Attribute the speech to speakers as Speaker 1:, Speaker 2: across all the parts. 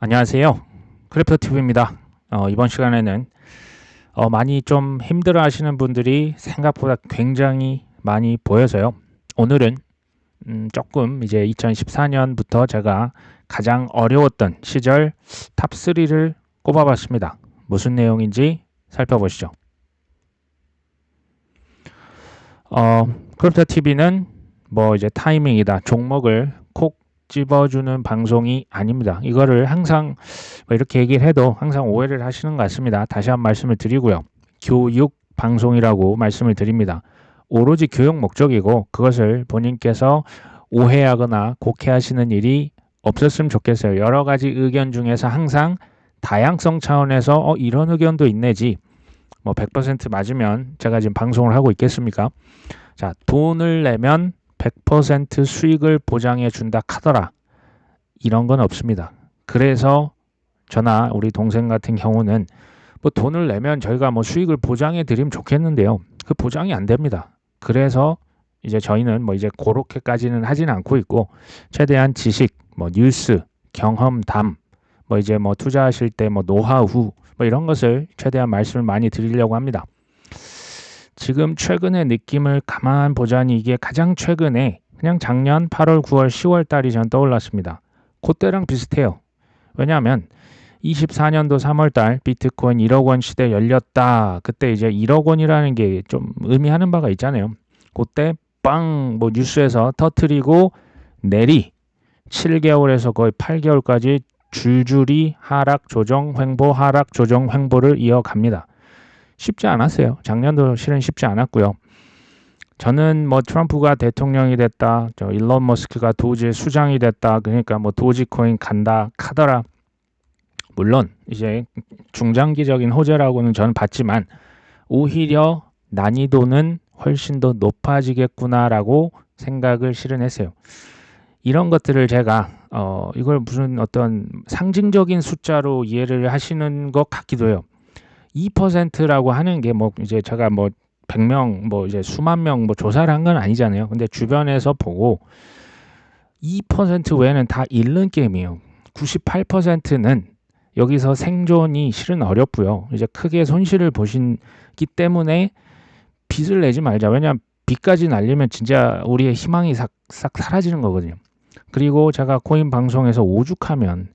Speaker 1: 안녕하세요. 크립토TV입니다. 이번 시간에는 많이 좀 힘들어 하시는 분들이 생각보다 굉장히 많이 보여서요. 오늘은 조금 이제 2014년부터 제가 가장 어려웠던 시절 탑3를 꼽아봤습니다. 무슨 내용인지 살펴보시죠. 크립토TV는 뭐 이제 타이밍이다, 종목을 콕 집어주는 방송이 아닙니다. 이거를 항상 뭐 이렇게 얘기를 해도 항상 오해를 하시는 것 같습니다. 다시 한 번 말씀을 드리고요. 교육 방송이라고 말씀을 드립니다. 오로지 교육 목적이고 그것을 본인께서 오해하거나 곡해하시는 일이 없었으면 좋겠어요. 여러 가지 의견 중에서 항상 다양성 차원에서 이런 의견도 있네지 뭐 100% 맞으면 제가 지금 방송을 하고 있겠습니까? 자, 돈을 내면 100% 수익을 보장해 준다 카더라. 이런 건 없습니다. 그래서 저나 우리 동생 같은 경우는 뭐 돈을 내면 저희가 뭐 수익을 보장해 드리면 좋겠는데요. 그 보장이 안 됩니다. 그래서 이제 저희는 뭐 이제 그렇게까지는 하진 않고 있고 최대한 지식, 뭐 뉴스, 경험담, 뭐 이제 뭐 투자하실 때 뭐 노하우 뭐 이런 것을 최대한 말씀을 많이 드리려고 합니다. 지금 최근의 느낌을 가만 보자니 이게 가장 최근에 그냥 작년 8월, 9월, 10월 달이 전 떠올랐습니다. 그때랑 비슷해요. 왜냐하면 24년도 3월 달 비트코인 1억 원 시대 열렸다. 그때 이제 1억 원이라는 게 좀 의미하는 바가 있잖아요. 그때 빵 뭐 뉴스에서 터트리고 내리 7개월에서 거의 8개월까지 줄줄이 하락 조정 횡보 하락 조정 횡보를 이어갑니다. 쉽지 않았어요. 작년도 실은 쉽지 않았고요. 저는 뭐 트럼프가 대통령이 됐다, 저 일론 머스크가 도지의 수장이 됐다, 그러니까 뭐 도지코인 간다 카더라. 물론 이제 중장기적인 호재라고는 저는 봤지만 오히려 난이도는 훨씬 더 높아지겠구나라고 생각을 실은 했어요. 이런 것들을 제가 이걸 무슨 어떤 상징적인 숫자로 이해를 하시는 것 같기도 해요. 2%라고 하는 게 뭐 이제 제가 뭐 100명 뭐 이제 수만 명 뭐 조사를 한 건 아니잖아요. 근데 주변에서 보고 2% 외에는 다 잃는 게임이에요. 98%는 여기서 생존이 실은 어렵고요. 이제 크게 손실을 보시기 때문에 빚을 내지 말자. 왜냐하면 빚까지 날리면 진짜 우리의 희망이 싹 사라지는 거거든요. 그리고 제가 코인 방송에서 오죽하면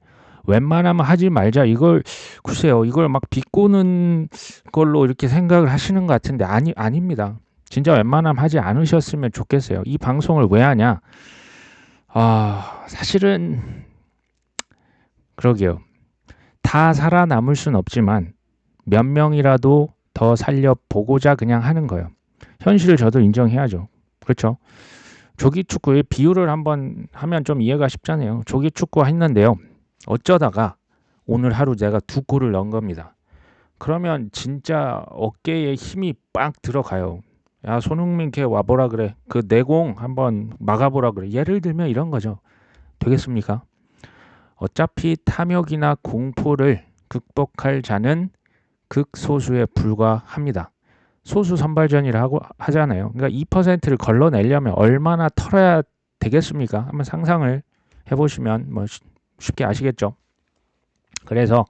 Speaker 1: 웬만하면 하지 말자. 이걸 글쎄요. 이걸 막 비꼬는 걸로 이렇게 생각을 하시는 것 같은데 아닙니다. 진짜 웬만하면 하지 않으셨으면 좋겠어요. 이 방송을 왜 하냐? 사실은 그러게요. 다 살아남을 순 없지만 몇 명이라도 더 살려보고자 그냥 하는 거예요. 현실을 저도 인정해야죠. 그렇죠? 조기 축구의 비유를 한번 하면 좀 이해가 쉽잖아요. 조기 축구 했는데요. 어쩌다가 오늘 하루 내가 2골을 넣은 겁니다. 그러면 진짜 어깨에 힘이 빡 들어가요. 야, 손흥민 걔 와보라 그래. 그 내공 한번 막아보라 그래. 예를 들면 이런 거죠. 되겠습니까? 어차피 탐욕이나 공포를 극복할 자는 극소수에 불과합니다. 소수 선발전이라고 하잖아요. 그러니까 2%를 걸러내려면 얼마나 털어야 되겠습니까? 한번 상상을 해보시면 뭐 쉽게 아시겠죠. 그래서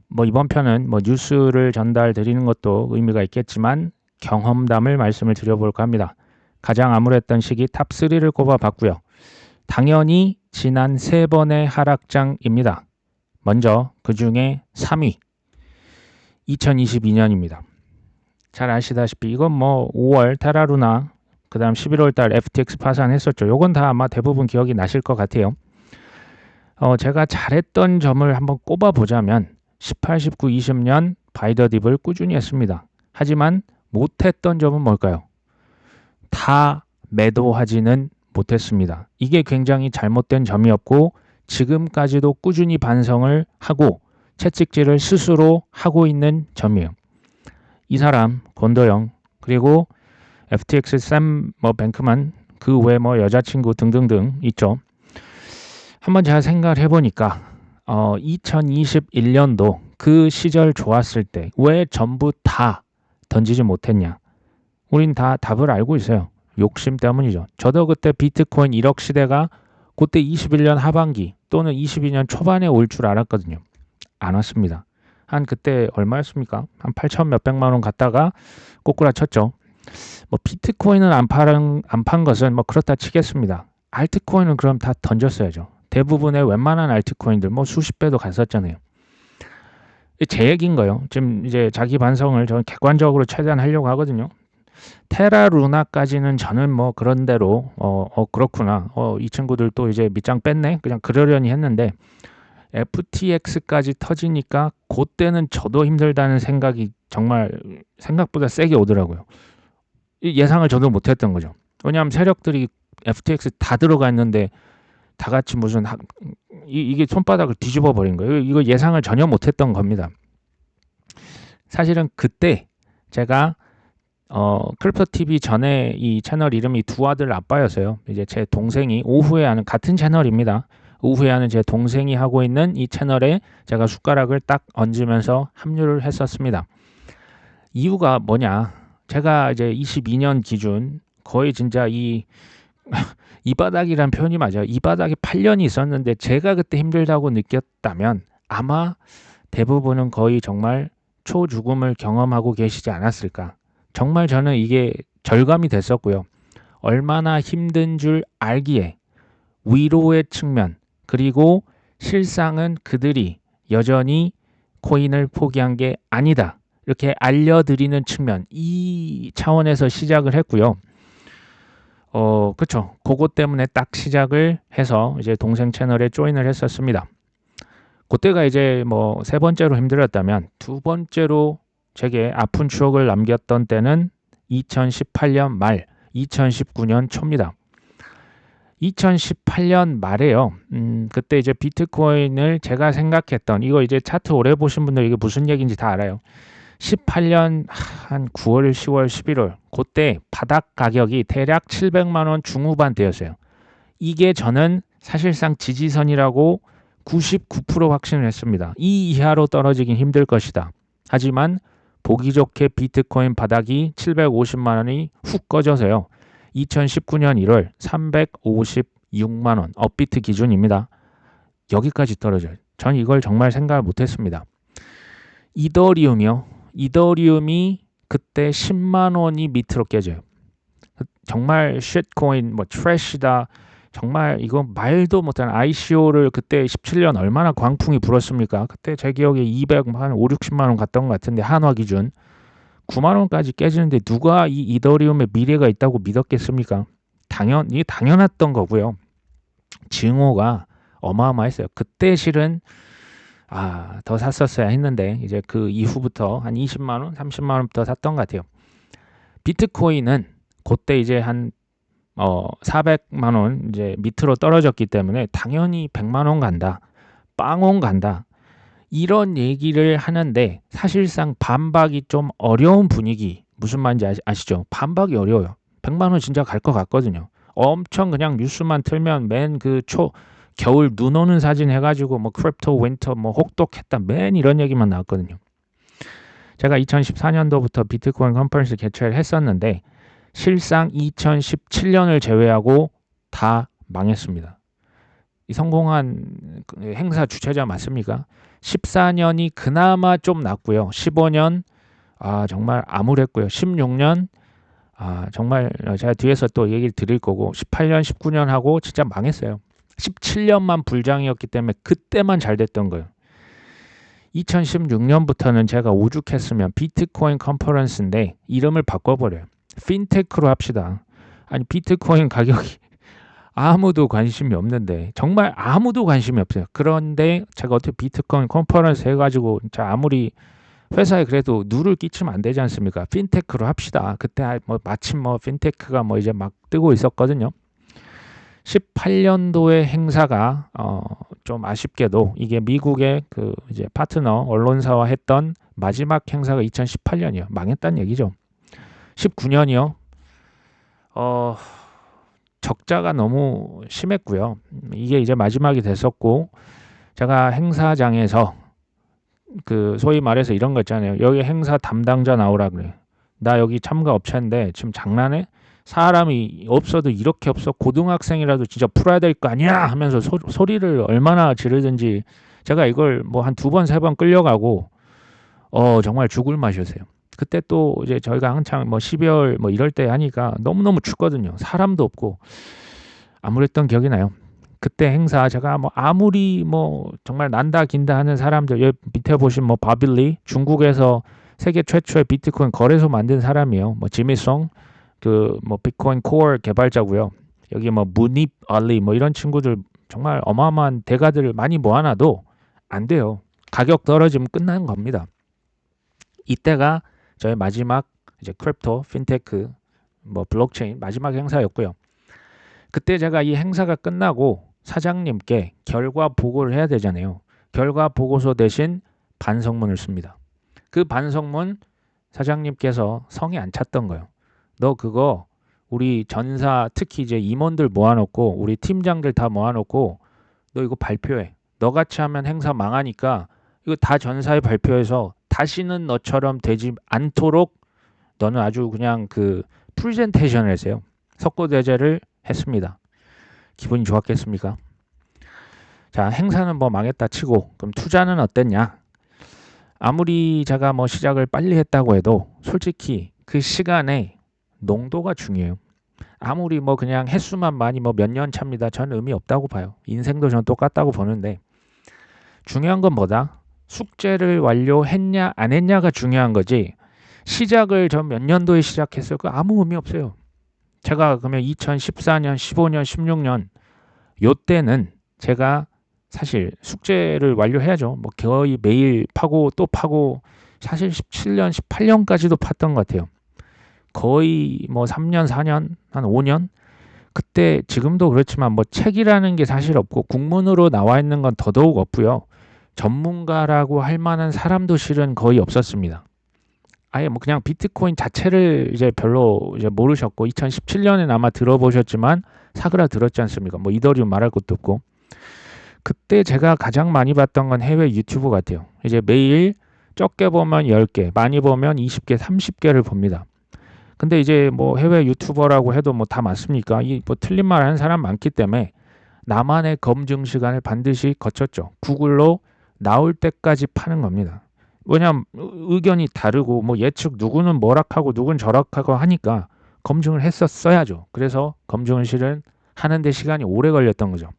Speaker 1: 뭐 이번 편은 뭐 뉴스를 전달 드리는 것도 의미가 있겠지만 경험담을 말씀을 드려볼까 합니다. 가장 암울했던 시기 탑3를 꼽아봤고요. 당연히 지난 3번의 하락장입니다. 먼저 그 중에 3위 2022년입니다. 잘 아시다시피 이건 뭐 5월 테라루나 그 다음 11월 달 FTX 파산했었죠. 요건 다 아마 대부분 기억이 나실 것 같아요. 제가 잘했던 점을 한번 꼽아보자면 18, 19, 20년 바이더딥을 꾸준히 했습니다. 하지만 못했던 점은 뭘까요? 다 매도하지는 못했습니다. 이게 굉장히 잘못된 점이었고 지금까지도 꾸준히 반성을 하고 채찍질을 스스로 하고 있는 점이에요. 이 사람 권도영 그리고 FTX 샘 뭐 뱅크만 그 외 뭐 여자친구 등등등 있죠. 한번 제가 생각을 해보니까 2021년도 그 시절 좋았을 때 왜 전부 다 던지지 못했냐? 우린 다 답을 알고 있어요. 욕심 때문이죠. 저도 그때 비트코인 1억 시대가 그때 21년 하반기 또는 22년 초반에 올 줄 알았거든요. 안 왔습니다. 한 그때 얼마였습니까? 한 8천 몇백만 원 갔다가 꼬꾸라쳤죠. 뭐 비트코인은 안 판 것은 뭐 그렇다 치겠습니다. 알트코인은 그럼 다 던졌어야죠. 대부분의 웬만한 알트코인들 뭐 수십 배도 갔었잖아요. 제 얘기인 거예요. 지금 이제 자기 반성을 저는 객관적으로 최대한 하려고 하거든요. 테라 루나까지는 저는 뭐 그런 대로 그렇구나. 이 친구들 또 이제 밑장 뺐네. 그냥 그러려니 했는데 FTX까지 터지니까 그때는 저도 힘들다는 생각이 정말 생각보다 세게 오더라고요. 예상을 저도 못했던 거죠. 왜냐하면 세력들이 FTX 다 들어가 있는데 다 같이 무슨 이게 손바닥을 뒤집어 버린 거예요. 이거 예상을 전혀 못했던 겁니다. 사실은 그때 제가 크립토 TV 전에 이 채널 이름이 두 아들 아빠였어요. 이제 제 동생이 오후에 하는 같은 채널입니다. 오후에 하는 제 동생이 하고 있는 이 채널에 제가 숟가락을 딱 얹으면서 합류를 했었습니다. 이유가 뭐냐? 제가 이제 22년 기준 거의 진짜 이 바닥이란 표현이 맞아요. 이 바닥에 8년이 있었는데 제가 그때 힘들다고 느꼈다면 아마 대부분은 거의 정말 초죽음을 경험하고 계시지 않았을까. 정말 저는 이게 절감이 됐었고요. 얼마나 힘든 줄 알기에 위로의 측면 그리고 실상은 그들이 여전히 코인을 포기한 게 아니다. 이렇게 알려드리는 측면 이 차원에서 시작을 했고요. 그쵸. 그것 때문에 딱 시작을 해서 이제 동생 채널에 조인을 했었습니다. 그때가 이제 뭐 세 번째로 힘들었다면 두 번째로 제게 아픈 추억을 남겼던 때는 2018년 말, 2019년 초입니다. 2018년 말에요. 그때 이제 비트코인을 제가 생각했던 이거 이제 차트 오래 보신 분들 이게 무슨 얘기인지 다 알아요. 18년 한 9월, 10월, 11월 그때 바닥 가격이 대략 700만 원 중후반대였어요. 이게 저는 사실상 지지선이라고 99% 확신을 했습니다. 이 이하로 떨어지긴 힘들 것이다. 하지만 보기 좋게 비트코인 바닥이 750만 원이 훅 꺼져서요. 2019년 1월 356만 원 업비트 기준입니다. 여기까지 떨어져요. 전 이걸 정말 생각을 못했습니다. 이더리움이 그때 10만 원이 밑으로 깨져요. 정말 쉣코인 뭐 트래시다. 정말 이거 말도 못한 ICO를 그때 17년 얼마나 광풍이 불었습니까? 그때 제 기억에 200만 5, 60만 원 갔던 것 같은데 한화 기준 9만 원까지 깨지는데 누가 이 이더리움의 미래가 있다고 믿었겠습니까? 이게 당연했던 거고요. 증오가 어마어마했어요. 그때 실은 더 샀었어야 했는데 이제 그 이후부터 한 20만 원, 30만 원부터 샀던 것 같아요. 비트코인은 그때 이제 한 400만 원 이제 밑으로 떨어졌기 때문에 당연히 100만 원 간다. 빵원 간다. 이런 얘기를 하는데 사실상 반박이 좀 어려운 분위기. 무슨 말인지 아시죠? 반박이 어려워요. 100만 원 진짜 갈 것 같거든요. 엄청 그냥 뉴스만 틀면 맨 그 겨울 눈 오는 사진 해가지고 뭐 크립토 윈터 뭐 혹독했다 맨 이런 얘기만 나왔거든요. 제가 2014년도부터 비트코인 컨퍼런스 개최를 했었는데 실상 2017년을 제외하고 다 망했습니다. 이 성공한 행사 주최자 맞습니까? 14년이 그나마 좀 낫고요. 15년 정말 암울했고요. 16년 정말 제가 뒤에서 또 얘기를 드릴 거고 18년, 19년 하고 진짜 망했어요. 17년만 불장이었기 때문에 그때만 잘 됐던 거예요. 2016년부터는 제가 오죽했으면 비트코인 컨퍼런스인데 이름을 바꿔버려요. 핀테크로 합시다. 아니 비트코인 가격이 아무도 관심이 없는데 정말 아무도 관심이 없어요. 그런데 제가 어떻게 비트코인 컨퍼런스 해가지고 아무리 회사에 그래도 누를 끼치면 안 되지 않습니까? 핀테크로 합시다. 그때 마침 핀테크가 이제 막 뜨고 있었거든요. 18년도의 행사가 좀 아쉽게도 이게 미국의 그 이제 파트너 언론사와 했던 마지막 행사가 2018년이요. 망했다는 얘기죠. 19년이요. 적자가 너무 심했고요. 이게 이제 마지막이 됐었고 제가 행사장에서 그 소위 말해서 이런 거 있잖아요. 여기 행사 담당자 나오라 그래. 나 여기 참가 업체인데 지금 장난해? 사람이 없어도 이렇게 없어 고등학생이라도 진짜 풀어야 될 거 아니야 하면서 소리를 얼마나 지르든지 제가 이걸 뭐 한 두 번 세 번 끌려가고 정말 죽을 맛이었어요. 그때 또 이제 저희가 한창 뭐 12월 뭐 이럴 때 하니까 너무너무 춥거든요. 사람도 없고 암울했던 기억이 나요. 그때 행사 제가 뭐 아무리 뭐 정말 난다 긴다 하는 사람들 여기 밑에 보신 뭐 바빌리 중국에서 세계 최초의 비트코인 거래소 만든 사람이에요. 뭐 지미송 그 뭐 비트코인 코어 개발자고요. 여기 뭐 무닙 알리 뭐 이런 친구들 정말 어마어마한 대가들을 많이 모아놔도 안 돼요. 가격 떨어지면 끝나는 겁니다. 이때가 저의 마지막 이제 크립토, 핀테크, 뭐 블록체인 마지막 행사였고요. 그때 제가 이 행사가 끝나고 사장님께 결과 보고를 해야 되잖아요. 결과 보고서 대신 반성문을 씁니다. 그 반성문 사장님께서 성이 안 찼던 거예요. 너 그거 우리 전사 특히 이제 임원들 모아놓고 우리 팀장들 다 모아놓고 너 이거 발표해. 너같이 하면 행사 망하니까 이거 다 전사에 발표해서 다시는 너처럼 되지 않도록 너는 아주 그냥 그 프레젠테이션을 했어요. 석고대죄를 했습니다. 기분이 좋았겠습니까? 자, 행사는 뭐 망했다 치고 그럼 투자는 어땠냐? 아무리 제가 뭐 시작을 빨리 했다고 해도 솔직히 그 시간에 농도가 중요해요. 아무리 뭐 그냥 횟수만 많이 뭐 몇 년 차입니다. 저는 의미 없다고 봐요. 인생도 전 똑같다고 보는데 중요한 건 뭐다? 숙제를 완료했냐 안 했냐가 중요한 거지. 시작을 전 몇 년도에 시작했어요. 그 아무 의미 없어요. 제가 그러면 2014년, 15년, 16년 요때는 제가 사실 숙제를 완료해야죠. 뭐 거의 매일 파고 또 파고 사실 17년, 18년까지도 팠던 것 같아요. 거의 뭐 3년, 4년, 한 5년? 그때 지금도 그렇지만 뭐 책이라는 게 사실 없고 국문으로 나와 있는 건 더더욱 없고요. 전문가라고 할 만한 사람도 실은 거의 없었습니다. 아예 뭐 그냥 비트코인 자체를 이제 별로 이제 모르셨고 2017년에 아마 들어보셨지만 사그라 들었지 않습니까? 뭐 이더리움 말할 것도 없고 그때 제가 가장 많이 봤던 건 해외 유튜브 같아요. 이제 매일 적게 보면 10개, 많이 보면 20개, 30개를 봅니다. 근데 이제 뭐 해외 유튜버라고 해도 뭐 다 맞습니까? 이 뭐 틀린 말 하는 사람 많기 때문에 나만의 검증 시간을 반드시 거쳤죠. 구글로 나올 때까지 파는 겁니다. 왜냐하면 의견이 다르고 뭐 예측 누구는 뭐락하고 누구는 저락하고 하니까 검증을 했었어야죠. 그래서 검증을 실은 하는데 시간이 오래 걸렸던 거죠.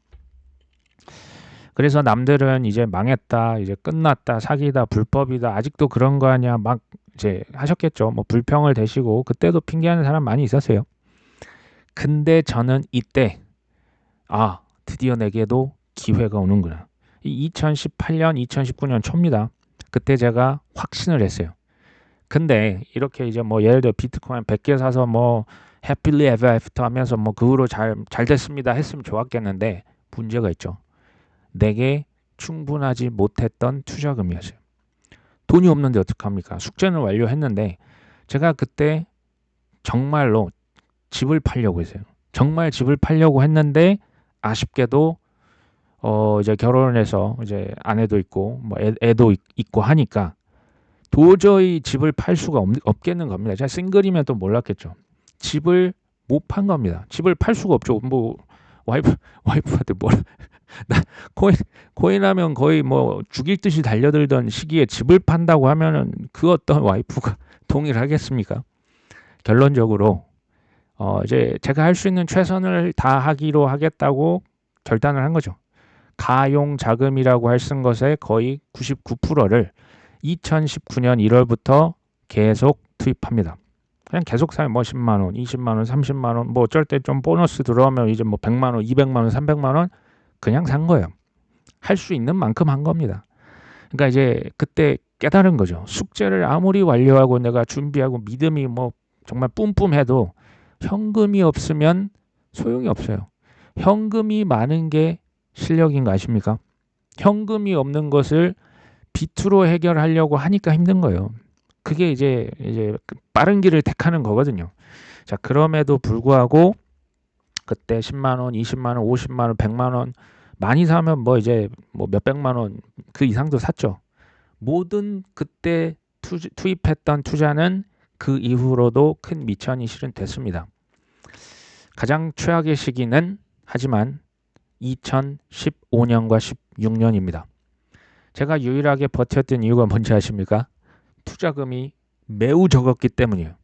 Speaker 1: 그래서 남들은 이제 망했다, 이제 끝났다, 사기다, 불법이다, 아직도 그런 거 아니야 막 이제 하셨겠죠. 뭐 불평을 대시고 그때도 핑계하는 사람 많이 있었어요. 근데 저는 이때 드디어 내게도 기회가 오는구나. 이 2018년, 2019년 초입니다. 그때 제가 확신을 했어요. 근데 이렇게 이제 뭐 예를 들어 비트코인 100개 사서 뭐 해피리 에버 애프터 하면서 뭐 그 후로 잘 됐습니다 했으면 좋았겠는데 문제가 있죠. 내게 충분하지 못했던 투자금이었어요. 돈이 없는데 어떡합니까? 숙제는 완료했는데 제가 그때 정말로 집을 팔려고 했어요. 정말 집을 팔려고 했는데 아쉽게도 이제 결혼을 해서 이제 아내도 있고 뭐 애도 있고 하니까 도저히 집을 팔 수가 없겠는 겁니다. 제가 싱글이면 또 몰랐겠죠. 집을 못 판 겁니다. 집을 팔 수가 없죠. 뭐 와이프한테 나 코인 하면 거의 뭐 죽일 듯이 달려들던 시기에 집을 판다고 하면은 그 어떤 와이프가 동의를 하겠습니까? 결론적으로 이제 제가 할 수 있는 최선을 다하기로 하겠다고 결단을 한 거죠. 가용 자금이라고 할 쓴 것의 거의 99%를 2019년 1월부터 계속 투입합니다. 그냥 계속 사요. 뭐 10만 원, 20만 원, 30만 원, 뭐 어쩔 때 좀 보너스 들어오면 이제 뭐 100만 원, 200만 원, 300만 원 그냥 산 거예요. 할 수 있는 만큼 한 겁니다. 그러니까 이제 그때 깨달은 거죠. 숙제를 아무리 완료하고 내가 준비하고 믿음이 뭐 정말 뿜뿜해도 현금이 없으면 소용이 없어요. 현금이 많은 게 실력인 거 아십니까? 현금이 없는 것을 비트로 해결하려고 하니까 힘든 거예요. 그게 이제 빠른 길을 택하는 거거든요. 자, 그럼에도 불구하고 그때 10만 원, 20만 원, 50만 원, 100만 원 많이 사면 뭐 이제 뭐 몇백만 원 그 이상도 샀죠. 모든 그때 투입했던 투자는 그 이후로도 큰 미천이 실은 됐습니다. 가장 최악의 시기는 하지만 2015년과 16년입니다. 제가 유일하게 버텼던 이유가 뭔지 아십니까? 투자금이 매우 적었기 때문이에요.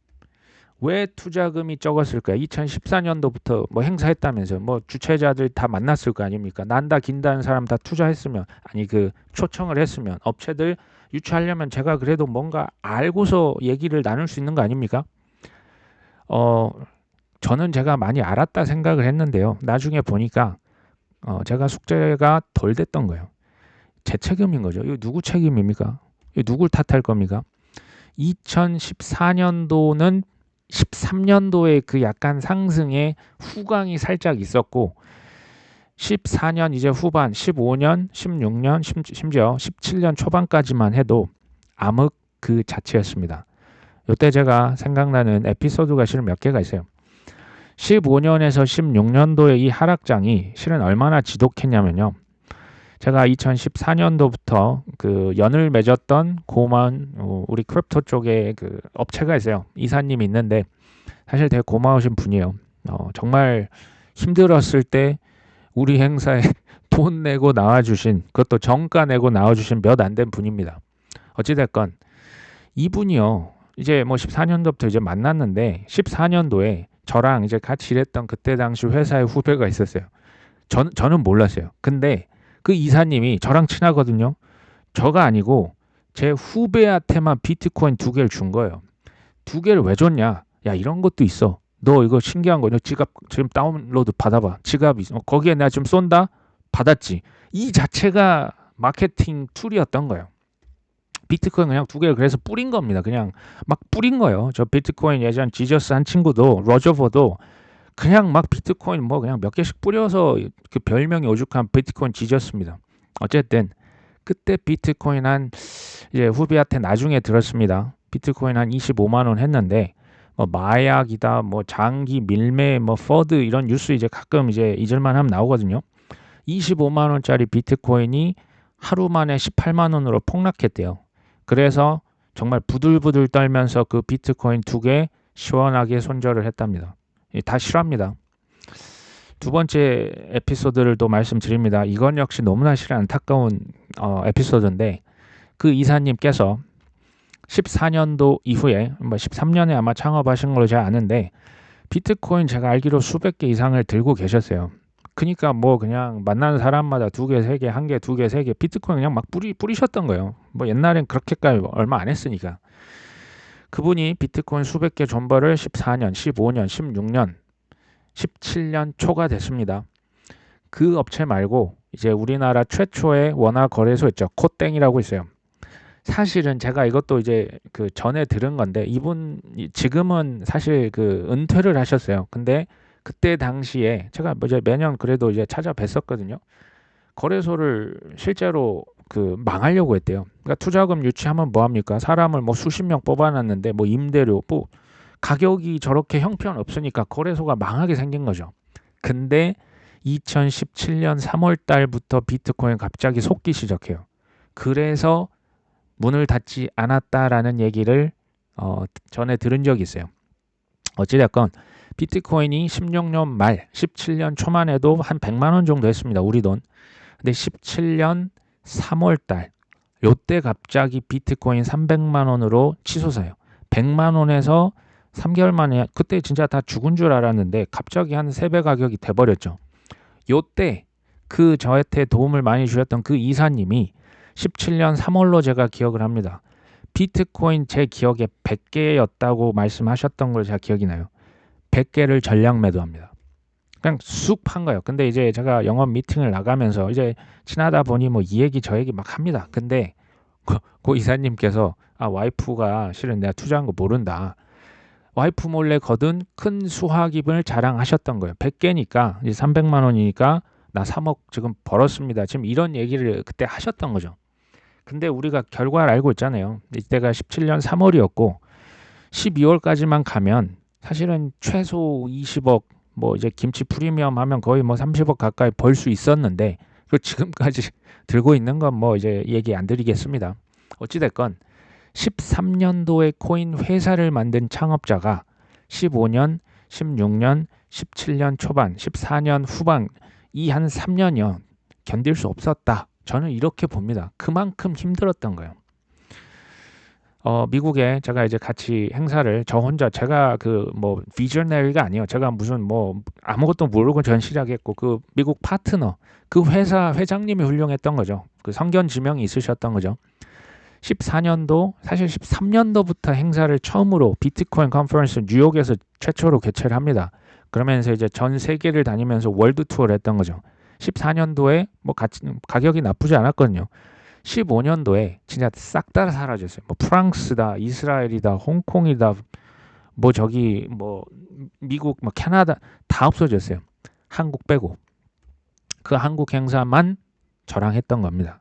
Speaker 1: 왜 투자금이 적었을까요? 2014년도부터 뭐 행사했다면서요. 뭐 주최자들 다 만났을 거 아닙니까? 난다 긴다는 사람 다 투자했으면, 아니 그 초청을 했으면, 업체들 유치하려면 제가 그래도 뭔가 알고서 얘기를 나눌 수 있는 거 아닙니까? 저는 제가 많이 알았다 생각을 했는데요. 나중에 보니까 제가 숙제가 덜 됐던 거예요. 제 책임인 거죠. 이거 누구 책임입니까? 이거 누굴 탓할 겁니까? 2014년도는 13년도에 그 약간 상승의 후광이 살짝 있었고 14년 이제 후반, 15년, 16년, 심지어 17년 초반까지만 해도 암흑 그 자체였습니다. 이때 제가 생각나는 에피소드가 실은 몇 개가 있어요. 15년에서 16년도의 이 하락장이 실은 얼마나 지독했냐면요. 제가 2014년도부터 그 연을 맺었던 고마운 우리 크립토 쪽에 그 업체가 있어요. 이사님이 있는데 사실 되게 고마우신 분이에요. 정말 힘들었을 때 우리 행사에 돈 내고 나와주신, 그것도 정가 내고 나와주신 몇 안 된 분입니다. 어찌됐건 이분이요. 이제 뭐 14년도부터 이제 만났는데 14년도에 저랑 이제 같이 일했던 그때 당시 회사의 후배가 있었어요. 저는 몰랐어요. 근데 그 이사님이 저랑 친하거든요. 저가 아니고 제 후배한테만 비트코인 2개를 준 거예요. 2개를 왜 줬냐? 야, 이런 것도 있어. 너 이거 신기한 거, 너 지갑 지금 다운로드 받아봐. 지갑이 거기에 내가 좀 쏜다? 받았지. 이 자체가 마케팅 툴이었던 거예요. 비트코인 그냥 2개를 그래서 뿌린 겁니다. 그냥 막 뿌린 거예요. 저 비트코인 예전 지저스 한 친구도 로저버도 그냥 막 비트코인 뭐 그냥 몇 개씩 뿌려서 그 별명이 오죽한 비트코인 지졌습니다. 어쨌든 그때 비트코인 한 이제 후배한테 나중에 들었습니다. 비트코인 한 25만 원 했는데 뭐 마약이다, 뭐 장기 밀매, 뭐 퍼드 이런 뉴스 이제 가끔 이제 잊을만 하면 나오거든요. 25만 원짜리 비트코인이 하루 만에 18만 원으로 폭락했대요. 그래서 정말 부들부들 떨면서 그 비트코인 2개 시원하게 손절을 했답니다. 다 실화입니다. 두 번째 에피소드를 또 말씀드립니다. 이건 역시 너무나 실은 안타까운 에피소드인데 그 이사님께서 14년도 이후에 뭐 13년에 아마 창업하신 걸로 제가 아는데 비트코인 제가 알기로 수백 개 이상을 들고 계셨어요. 그러니까 뭐 그냥 만나는 사람마다 2개, 3개, 1개, 2개, 3개 비트코인 그냥 막 뿌리셨던 거예요. 뭐 옛날엔 그렇게까지 얼마 안 했으니까. 그분이 비트코인 수백 개 존버를 14년, 15년, 16년, 17년 초가 됐습니다. 그 업체 말고 이제 우리나라 최초의 원화 거래소 있죠. 코땡이라고 있어요. 사실은 제가 이것도 이제 그 전에 들은 건데 이분 지금은 사실 그 은퇴를 하셨어요. 근데 그때 당시에 제가 이제 매년 그래도 이제 찾아뵀었거든요. 거래소를 실제로 그 망하려고 했대요. 그러니까 투자금 유치하면 뭐 합니까? 사람을 뭐 수십 명 뽑아놨는데 뭐 임대료 뭐 가격이 저렇게 형편없으니까 거래소가 망하게 생긴 거죠. 근데 2017년 3월 달부터 비트코인 갑자기 속기 시작해요. 그래서 문을 닫지 않았다라는 얘기를 전에 들은 적이 있어요. 어찌됐건 비트코인이 16년 말 17년 초만 해도 한 100만 원 정도 했습니다. 우리 돈. 근데 17년 3월 달 요때 갑자기 비트코인 300만 원으로 치솟아요. 100만 원에서 3개월 만에 그때 진짜 다 죽은 줄 알았는데 갑자기 한 3배 가격이 돼버렸죠. 요때 그 저한테 도움을 많이 주셨던 그 이사님이 17년 3월로 제가 기억을 합니다. 비트코인 제 기억에 100개였다고 말씀하셨던 걸 제가 기억이 나요. 100개를 전량 매도합니다. 그냥 쑥 판 거예요. 근데 이제 제가 영업 미팅을 나가면서 이제 친하다 보니 뭐 이 얘기 저 얘기 막 합니다. 근데 그 이사님께서 와이프가 실은 내가 투자한 거 모른다. 와이프 몰래 거둔 큰 수확입을 자랑하셨던 거예요. 100개니까 이제 300만 원이니까 나 3억 지금 벌었습니다. 지금 이런 얘기를 그때 하셨던 거죠. 근데 우리가 결과를 알고 있잖아요. 이때가 17년 3월이었고 12월까지만 가면 사실은 최소 20억 뭐 이제 김치 프리미엄 하면 거의 뭐 30억 가까이 벌 수 있었는데 그 지금까지 들고 있는 건 뭐 이제 얘기 안 드리겠습니다. 어찌됐건 13년도에 코인 회사를 만든 창업자가 15년, 16년, 17년 초반, 14년 후반 이 한 3년이요. 견딜 수 없었다. 저는 이렇게 봅니다. 그만큼 힘들었던 거예요. 미국에 제가 이제 같이 행사를 저 혼자 제가 그 뭐 비저너리가 아니에요. 제가 무슨 뭐 아무것도 모르고 전시작했고 그 미국 파트너 그 회사 회장님이 훌륭했던 거죠. 그 성견 지명이 있으셨던 거죠. 14년도 사실 13년도부터 행사를 처음으로 비트코인 컨퍼런스 뉴욕에서 최초로 개최를 합니다. 그러면서 이제 전 세계를 다니면서 월드 투어를 했던 거죠. 14년도에 뭐 가격이 나쁘지 않았거든요. 15년도에 진짜 싹 다 사라졌어요. 뭐 프랑스다, 이스라엘이다, 홍콩이다, 뭐 저기 뭐 미국, 뭐 캐나다 다 없어졌어요. 한국 빼고. 그 한국 행사만 저랑 했던 겁니다.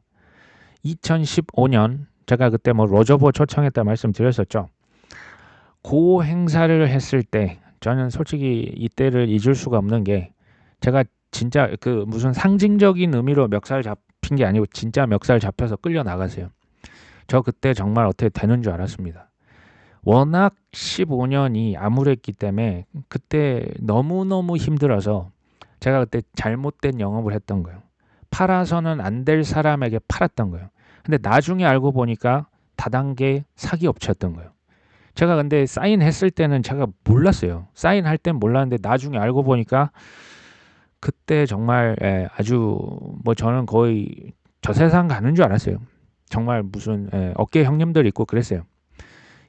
Speaker 1: 2015년 제가 그때 뭐 로저버 초청했다 말씀드렸었죠. 그 행사를 했을 때 저는 솔직히 이때를 잊을 수가 없는 게 제가 진짜 그 무슨 상징적인 의미로 멱살 잡힌 게 아니고 진짜 멱살 잡혀서 끌려 나가세요. 저 그때 정말 어떻게 되는 줄 알았습니다. 워낙 15년이 암울했기 때문에 그때 너무너무 힘들어서 제가 그때 잘못된 영업을 했던 거예요. 팔아서는 안 될 사람에게 팔았던 거예요. 근데 나중에 알고 보니까 다단계 사기 업체였던 거예요. 제가 근데 사인했을 때는 제가 몰랐어요. 사인할 땐 몰랐는데 나중에 알고 보니까 그때 정말 아주 뭐 저는 거의 저 세상 가는 줄 알았어요. 정말 무슨 어깨 형님들 있고 그랬어요.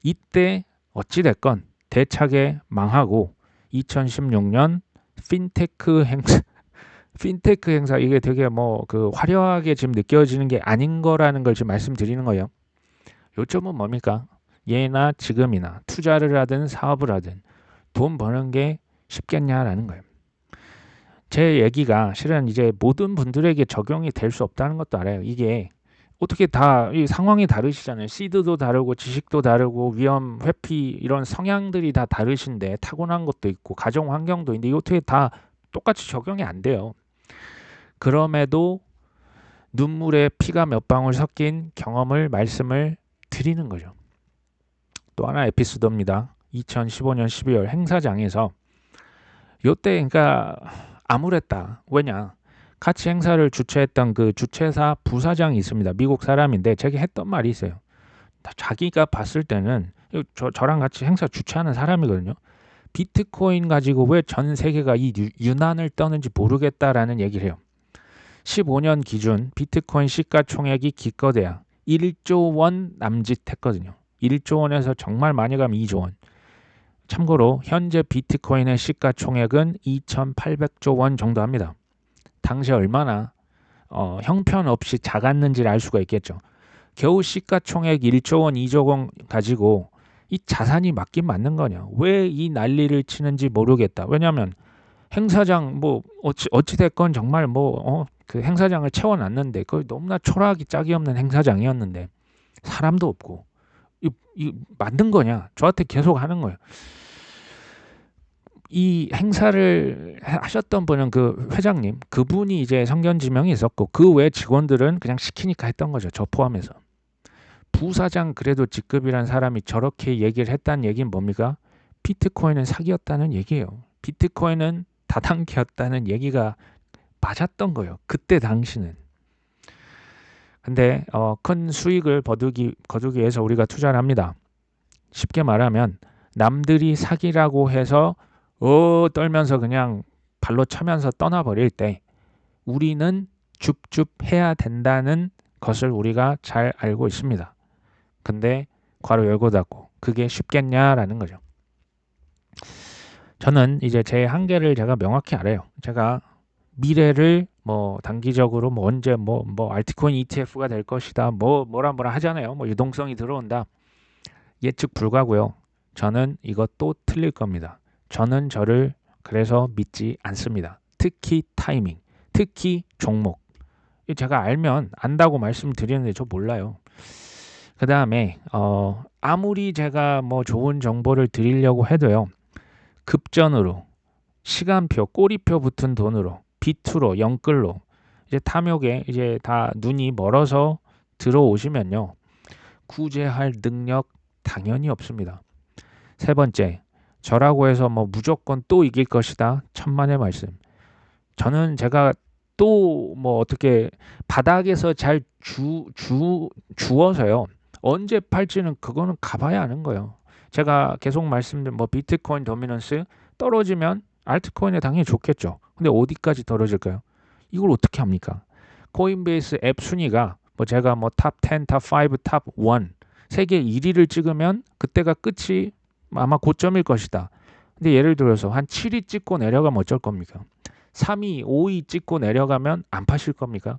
Speaker 1: 이때 어찌됐건 대차게 망하고 2016년 핀테크 행사 이게 되게 뭐 그 화려하게 지금 느껴지는 게 아닌 거라는 걸 지금 말씀드리는 거예요. 요점은 뭡니까? 예나 지금이나 투자를 하든 사업을 하든 돈 버는 게 쉽겠냐라는 거예요. 제 얘기가 실은 이제 모든 분들에게 적용이 될 수 없다는 것도 알아요. 이게 어떻게 다 이 상황이 다르시잖아요. 시드도 다르고 지식도 다르고 위험, 회피 이런 성향들이 다 다르신데 타고난 것도 있고 가정 환경도 있는데 이거 어떻게 다 똑같이 적용이 안 돼요. 그럼에도 눈물에 피가 몇 방울 섞인 경험을 말씀을 드리는 거죠. 또 하나 에피소드입니다. 2015년 12월 행사장에서 요때 그러니까 암울했다. 왜냐? 같이 행사를 주최했던 그 주최사 부사장이 있습니다. 미국 사람인데 제게 했던 말이 있어요. 자기가 봤을 때는 저랑 같이 행사 주최하는 사람이거든요. 비트코인 가지고 왜 전 세계가 이 유난을 떠는지 모르겠다라는 얘기를 해요. 15년 기준 비트코인 시가총액이 기껏해야 1조 원 남짓했거든요. 1조 원에서 정말 많이 가면 2조 원. 참고로 현재 비트코인의 시가총액은 2,800조 원 정도 합니다. 당시 얼마나 형편없이 작았는지를 알 수가 있겠죠. 겨우 시가총액 1조 원, 2조 원 가지고 이 자산이 맞긴 맞는 거냐. 왜 이 난리를 치는지 모르겠다. 왜냐하면 행사장 뭐 어찌됐건 정말 그 행사장을 채워놨는데 그 너무나 초라하기 짝이 없는 행사장이었는데 사람도 없고 이 맞는 거냐. 저한테 계속 하는 거예요. 이 행사를 하셨던 분은 그 회장님, 그분이 이제 성견 지명이 있었고 그 외 직원들은 그냥 시키니까 했던 거죠. 저 포함해서. 부사장 그래도 직급이란 사람이 저렇게 얘기를 했다는 얘기는 뭡니까? 비트코인은 사기였다는 얘기예요. 비트코인은 다단계였다는 얘기가 맞았던 거예요. 그때 당시는. 근데 큰 수익을 거두기 위해서 우리가 투자를 합니다. 쉽게 말하면 남들이 사기라고 해서 떨면서 그냥 발로 차면서 떠나버릴 때 우리는 줍줍 해야 된다는 것을 우리가 잘 알고 있습니다. 근데 괄호 열고 닫고 그게 쉽겠냐라는 거죠. 저는 이제 제 한계를 제가 명확히 알아요. 제가 미래를 뭐 단기적으로 뭐 언제 뭐 알트코인 ETF가 될 것이다 뭐라 하잖아요. 뭐 유동성이 들어온다. 예측 불가고요. 저는 이것도 틀릴 겁니다. 저는 저를 그래서 믿지 않습니다. 특히 타이밍, 특히 종목. 제가 알면 안다고 말씀드리는데 저 몰라요. 그 다음에 아무리 제가 뭐 좋은 정보를 드리려고 해도요. 급전으로 시간표, 꼬리표 붙은 돈으로 비투로 영끌로 이제 탐욕에 이제 다 눈이 멀어서 들어오시면요. 구제할 능력 당연히 없습니다. 세 번째, 저라고 해서 뭐 무조건 또 이길 것이다. 천만의 말씀. 저는 제가 또 뭐 어떻게 바닥에서 잘 주어서요. 언제 팔지는 그거는 가봐야 아는 거예요. 제가 계속 말씀드린 뭐 비트코인 도미넌스 떨어지면 알트코인에 당연히 좋겠죠. 근데 어디까지 떨어질까요? 이걸 어떻게 합니까? 코인베이스 앱 순위가 뭐 제가 뭐 탑 10, 탑 5, 탑 1, 세계 1위를 찍으면 그때가 끝이 아마 고점일 것이다. 근데 예를 들어서 한 7위 찍고 내려가면 어쩔 겁니까? 3위, 5위 찍고 내려가면 안 파실 겁니까?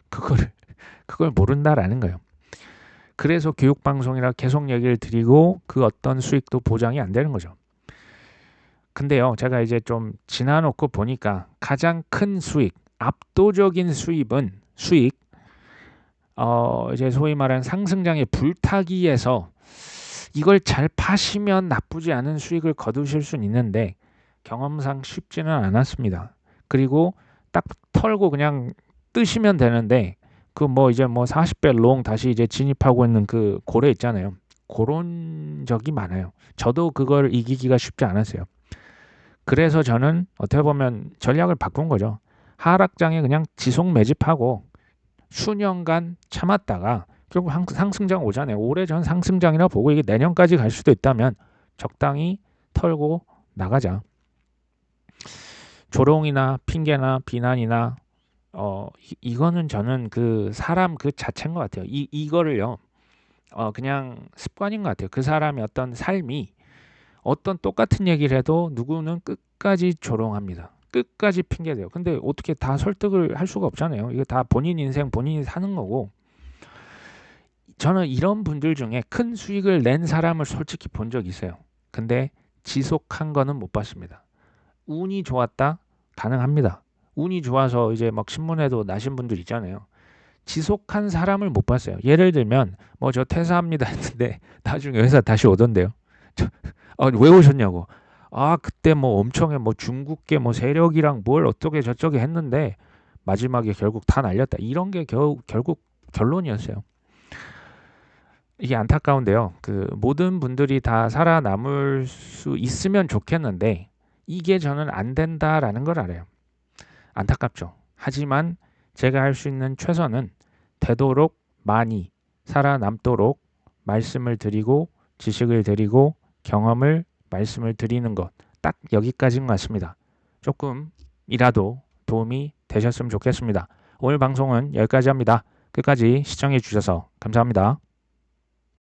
Speaker 1: 그걸 그걸 모른다라는 거예요. 그래서 교육방송이라 계속 얘기를 드리고 그 어떤 수익도 보장이 안 되는 거죠. 근데요, 제가 이제 좀 지나놓고 보니까 가장 큰 수익, 압도적인 수익, 이제 소위 말하는 상승장의 불타기에서 이걸 잘 파시면 나쁘지 않은 수익을 거두실 수는 있는데 경험상 쉽지는 않았습니다. 그리고 딱 털고 그냥 뜨시면 되는데 그 뭐 이제 뭐 40배 롱 다시 이제 진입하고 있는 그 고래 있잖아요. 그런 적이 많아요. 저도 그걸 이기기가 쉽지 않았어요. 그래서 저는 어떻게 보면 전략을 바꾼 거죠. 하락장에 그냥 지속 매집하고 수년간 참았다가 결국 상승장 오잖아요. 올해 전 상승장이라 보고 이게 내년까지 갈 수도 있다면 적당히 털고 나가자. 조롱이나 핑계나 비난이나 이거는 저는 그 사람 그 자체인 것 같아요. 이거를요. 그냥 습관인 것 같아요. 그 사람의 어떤 삶이 어떤 똑같은 얘기를 해도 누구는 끝까지 조롱합니다. 끝까지 핑계대요. 근데 어떻게 다 설득을 할 수가 없잖아요. 이거 다 본인 인생 본인이 사는 거고. 저는 이런 분들 중에 큰 수익을 낸 사람을 솔직히 본 적 있어요. 근데 지속한 거는 못 봤습니다. 운이 좋았다? 가능합니다. 운이 좋아서 이제 막 신문에도 나신 분들 있잖아요. 지속한 사람을 못 봤어요. 예를 들면 뭐 저 퇴사합니다 했는데 나중에 회사 다시 오던데요. 왜 오셨냐고. 그때 뭐 엄청에 뭐 중국계 뭐 세력이랑 뭘 어떻게 저쩌게 했는데 마지막에 결국 다 날렸다. 이런 게 결국 결론이었어요. 이게 안타까운데요. 그 모든 분들이 다 살아남을 수 있으면 좋겠는데 이게 저는 안 된다라는 걸 알아요. 안타깝죠. 하지만 제가 할 수 있는 최선은 되도록 많이 살아남도록 말씀을 드리고 지식을 드리고 경험을 말씀을 드리는 것. 딱 여기까지인 것 같습니다. 조금이라도 도움이 되셨으면 좋겠습니다. 오늘 방송은 여기까지 합니다. 끝까지 시청해 주셔서 감사합니다.